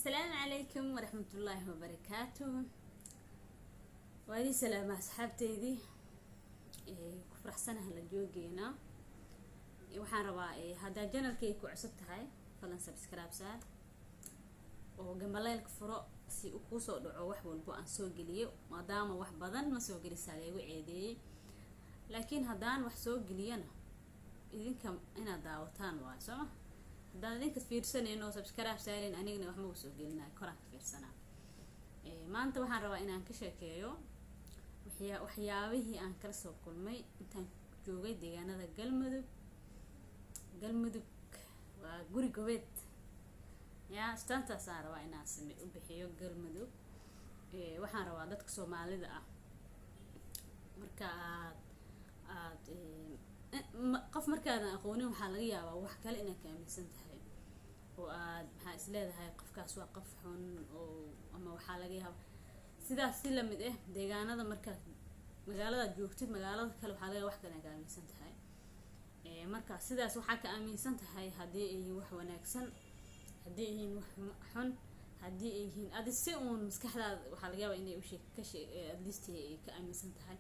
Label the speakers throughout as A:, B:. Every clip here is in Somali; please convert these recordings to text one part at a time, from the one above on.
A: السلام عليكم ورحمة الله وبركاته. وهذه سلامة أصحابتي كفر حسنها للجوجينا waxaan rabaa hadaa channelkayga ku cusub tahay falan subscribe saar oo gambaleelka furo si uu ku soo dhaco wax walba aan soo geliyo maadaama wax badan ma soo gelisaa igu ceedeeyay laakiin hadaan wax soo geliyana idinka inaad daawataan waa soo hadaan idinka fiirsanayno subscribe saarin anigana wax ma soo gelinaa koraan ka fiirsanaa maanta waxaan rabaa inaan ka sheekeeyo waxyaabihii aan kala soo kulmay intaan joogay deegaanada galmudug waa guri gobeed yaa istaantaas aan rabaa inaan u bixiyo galmudug waxaan rabaa dadka Soomaalida ah marka aad qof markaadan aqoonin waxa laga yaabaa wax kale inay ka aaminsan tahay oo aad maxaa is leedahay qofkaas waa qof xun oo ama waxa laga yaabaa sidaas si la mid ah deegaanada marka magaalada joogtid magaalada kale waxa laga wax kale ka aaminsan tahay marka sidaas waxa ka aaminsan tahay hadii ay wax wanaagsan hadii ay wax xun hadii ay yihiin si uun maskaxdaada waxa laga yaabaa inay u at least ay ka aaminsan tahay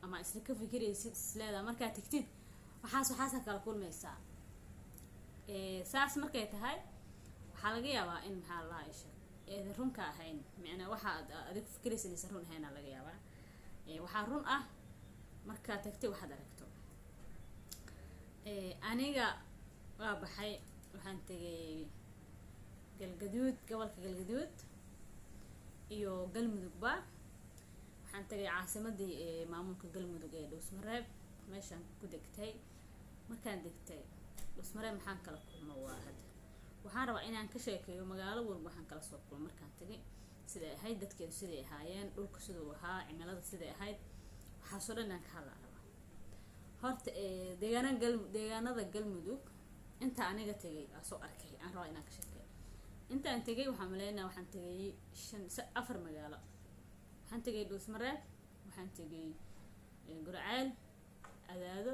A: ama isla ka fikiraysid isleedahay marka tagtid waxaas kala kulmaysaa saas markay tahay waxa laga yaabaa in maxaa la isha runka ahayn macna waxa aad fikiraysid run ahayn laga yaabaa waxa run ah marka tagtid waxaad aragto aniga waa baxay waxaan tagay gobolka galgaduud iyo galmudugba waxaan tagay caasimadii maamulka galmudug ee Dhuusmareeb meeshaan ku degtay markaan degtay Dhuusmareeb maxaan kala kulmay waxaan rabaa inaan ka sheekeeyo magaalo walba waxaan kala soo kulmay markaan tagay sida ahayd dadkeedu siday ahaayeen dhulka sidoo ahaa cimilada siday ahayd waxa soo dhan ka hadlaa horta deegaanada galmudug inta aniga tagay soo arkay aan rabaa inaan ka sheekeeyo inta aan tagay waxaan maleynaa waxaan tagay 4 magaalo waxaan tagay Dhuusmareeb waxaan tagay Gurceel Adaado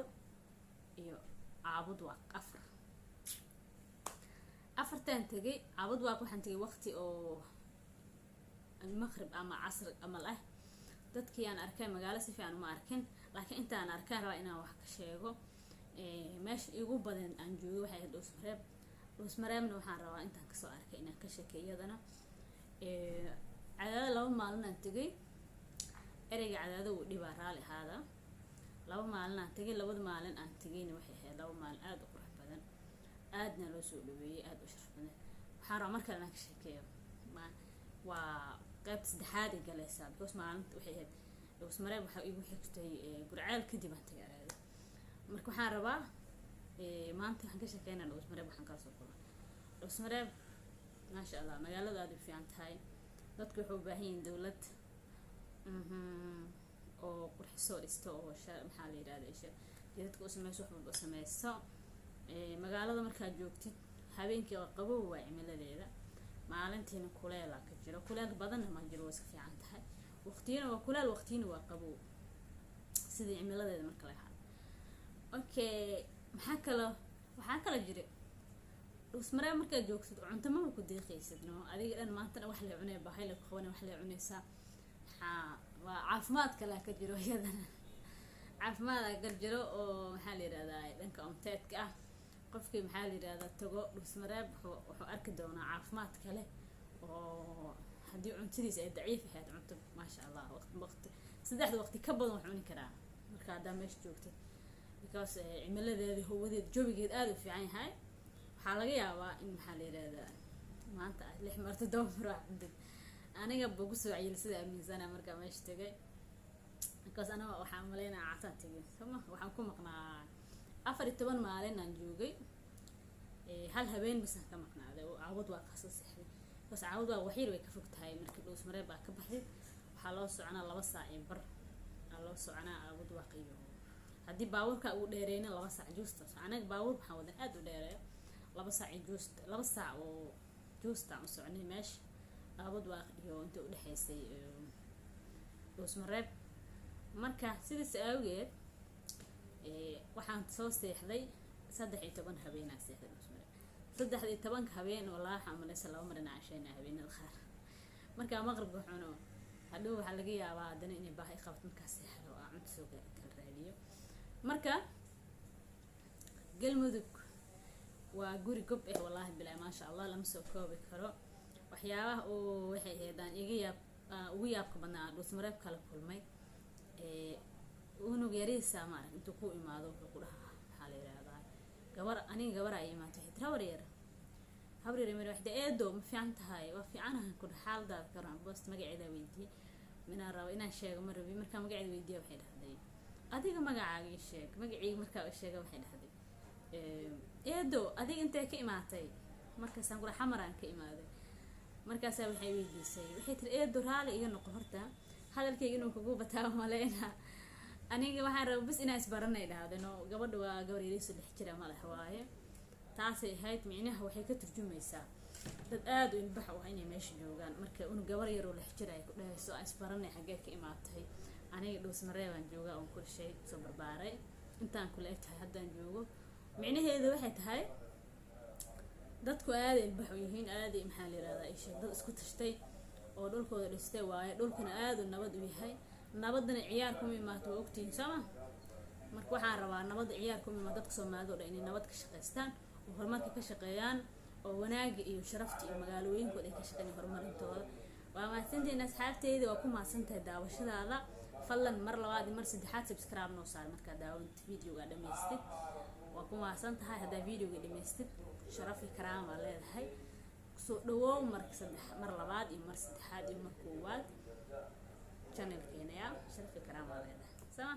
A: iyo Caabudwaaq afartan tagay Caabudwaaq waxaan tagay waqti oo المغرب ama casr ama ah dadkii aan arkay magaalo si fiican uma arkin laakiin inta aan arkay rabaa inaan wax ka sheego meesha ugu badan aan joogay waxay Dhuusmareebna waxaan rabaa intaan ka soo arkay inaan ka sheekeeyo iyadana Cadaado 2 maalin aan tagay ereyga Cadaado uu dhibaa raali ahaada 2 maalin aan tagay 2 maalin aan tagayna waxay ahayd 2 maalin aad u qurux badan aadna loo soo dhaweeyay aad u sharaf badan waxaan rabaa markaa inaan ka sheekeeyo waa qayb saddexaad ee galaysaa because maalinta waxay ahayd Dhuusmareeb waxa igu xigtay Gurceel kadib aan tagay Cadaado marka waxaan rabaa maanta waxaan ka sheekeynaa Dhuusmareeb waxaan kala soo kulmay Dhuusmareeb ma sha Allah magaalada aad u fiican tahay dadku waxay u baahan yihiin dawlad oo qurxiso dhisto oo maxaa la yiraahdaa dadku u sameeyso wax walba sameeyso magaalada marka joogtid habeenkii qabow waa cimiladeeda maalintiina kuleel ka jiro kuleel badan ma jiro way iska fiican tahay waqtiina waa kuleel waqtiina waa qabow sidii cimiladeeda marka la yahay okay waxaa kala jira Dhuusmareeb marka joogtid cunto ma ku deeqaysid adiga dhan maanta wax la cunay baahay la qabanay wax la cunaysa waa caafimaad kale ka jiro iyadana caafimaad ka jiro oo maxaa la yiraahdaa dhanka cunteedka ah qofkii maxaa la yiraahdaa tago Dhuusmareeb wuxuu arki doonaa caafimaad kale oo hadii cuntadiisa ay daciif ahayd cunto ma sha Allah waqti saddexda waqti ka badan wax cuni karaa marka aad meesha joogto because cimiladeeda hawadeeda jawigeed aad u fiican yahay waxa laga yaabaa in maxaa la yiraahdaa maanta 6 marti doomar cunto aniga bugu soo ciyil sida amiisana marka meesha tagay because ana waxaan maleynaa caataan tagay sama waxaan ku maqnaa 14 maalin aan joogay hal habeen bas ka maqnaaday oo Caabudwaaq ka soo saxday bas Caabudwaaq waxyar way ka fog tahay markii Dhuusmareeb ka baxday waxa loo soconaa 2 saac iyo bar loo soconaa Caabudwaaq iyo hadii baaburka uu dheereeyna 2 saac juusta anaga baabur waxaan wadan aad u dheereeyo 2 saac juusta 2 saac oo juusta u soconay meesha Caabudwaaq iyo inta u dhaxaysay Dhuusmareeb marka sidaas awgeed waxaan soo seexday 13 habeen aan seexday 13 habeen والله xamalaysa laba marin cashayna habeenada qaar marka maqribka xuno hadhow waxa laga yaabaa hadana inay baahi qabto markaas xiro cunto soo kala raadiyo marka galmudug waa guri gob wallahi bilaa ma sha Allah lama soo koobi karo waxyaabaha oo waxay heedaan iga yaab ugu yaabka badnaa Dhuusmareeb kala kulmay unug yariisa ma arag intuu ku imaado wuxuu ku dhahaa waxa la yiraahdaa gabar ay imaatay trawreer habreer meel waxda eedo ma fiican tahay waa fiicanahan ku xaalada karan boost magaceeda weydii mina rabo inaan sheego ma rabi marka magaceeda weydii waxay dhahday adiga magacaaga ii sheeg magacii marka uu sheegay waxay dhahday eedo adiga intee ka imaatay markaas aan ku xamaraan ka imaaday markaas waxay weydiisay waxay tiri eedo raali iga noqo horta hadalkayga inuu kugu bataa maleena aniga waxaan rabaa bas inaan isbaranay dhahdano gabadha waa gabar yariis 6 jir ma laha waaye taasay ahayd micnaha waxay ka turjumaysaa dad aad u ilbax ah inay meesha joogaan marka uu gabar yar oo 6 jir ay ku dhahayso isbaranay xagee ka imaatay aniga Dhuusmareeb aan joogaa oo kurshay soo barbaaray intaan kula egtahay haddaan joogo micnaheedu waxay tahay dadku aad ilbax u yihiin aad maxaa la yiraahdaa ay sheeg dad isku tashtay oo dhulkooda dhistay waaye dhulkana aad u nabad u yahay nabadna ciyaar kuma imaato waqtiga sama marka waxaan rabaa nabad ciyaar kuma imaato dadka Soomaaliyeed oo inay nabad ka shaqeystaan oo horumarka ka shaqeeyaan oo wanaag iyo sharafta iyo magaalooyinkooda ka shaqeeyaan horumarintooda waa maasantiin asxaabteyda waa ku maasantahay daawashadaada fadlan mar labaad mar saddexaad subscribe noo saar marka daawanta videoga dhameystid waa ku maasantahay hada videoga dhameystid sharaf iyo karaama leedahay soo dhawow mar labaad iyo mar saddexaad iyo mar koowaad channel keena ya sharaf iyo karaama leedahay sama